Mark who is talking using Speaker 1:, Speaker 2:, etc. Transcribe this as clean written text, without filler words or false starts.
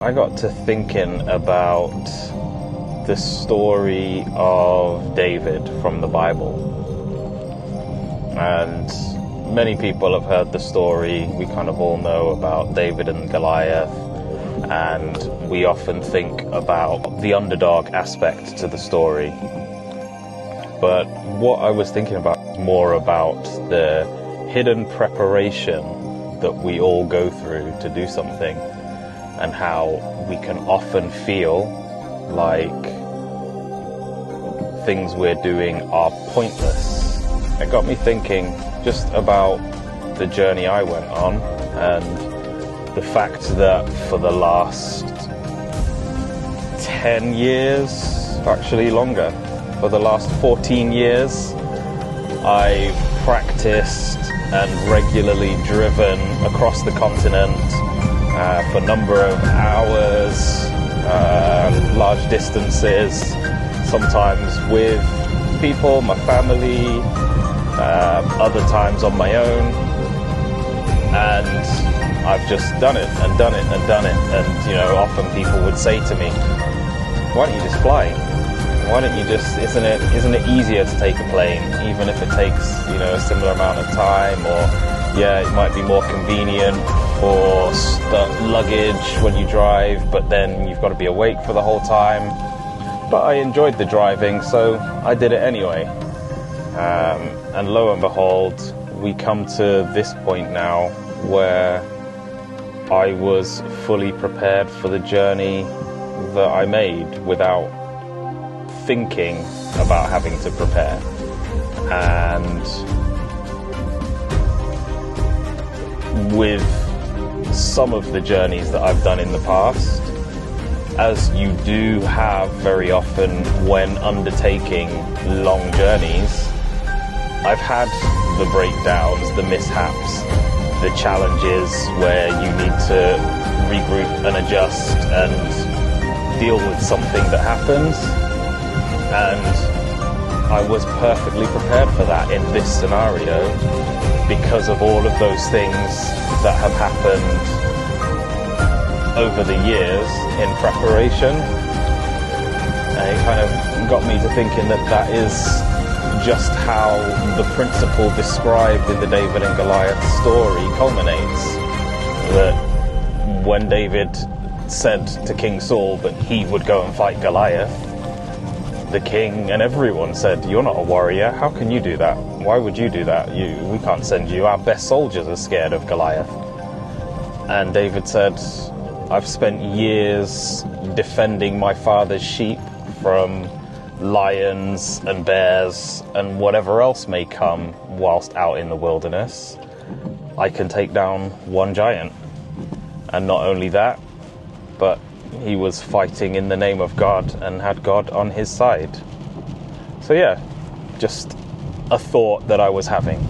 Speaker 1: I got to thinking about the story of David from the Bible. And many people have heard the story. We kind of all know about David and Goliath. And we often think about the underdog aspect to the story. But what I was thinking about was more about the hidden preparation that we all go through to do something, and how we can often feel like things we're doing are pointless. It got me thinking just about the journey I went on, and the fact that for the last 10 years, actually longer, for the last 14 years, I've practiced and regularly driven across the continent for a number of hours, large distances, sometimes with people, my family, other times on my own. And I've just done it and done it and done it. And, often people would say to me, why don't you just fly? Why don't you just, isn't it easier to take a plane, even if it takes, a similar amount of time, or it might be more convenient for luggage when you drive, but then you've got to be awake for the whole time. But I enjoyed the driving, so I did it anyway. And lo and behold, we come to this point now where I was fully prepared for the journey that I made without thinking about having to prepare. And with some of the journeys that I've done in the past, as you do have very often when undertaking long journeys, I've had the breakdowns, the mishaps, the challenges where you need to regroup and adjust and deal with something that happens. And I was perfectly prepared for that in this scenario because of all of those things that have happened over the years in preparation. And it kind of got me to thinking that is just how the principle described in the David and Goliath story culminates. That when David said to King Saul that he would go and fight Goliath, the king and everyone said, "You're not a warrior, how can you do that? Why would you do that? We can't send you. Our best soldiers are scared of Goliath." And David said, "I've spent years defending my father's sheep from lions and bears and whatever else may come whilst out in the wilderness. I can take down one giant." And not only that, but he was fighting in the name of God and had God on his side. So just a thought that I was having.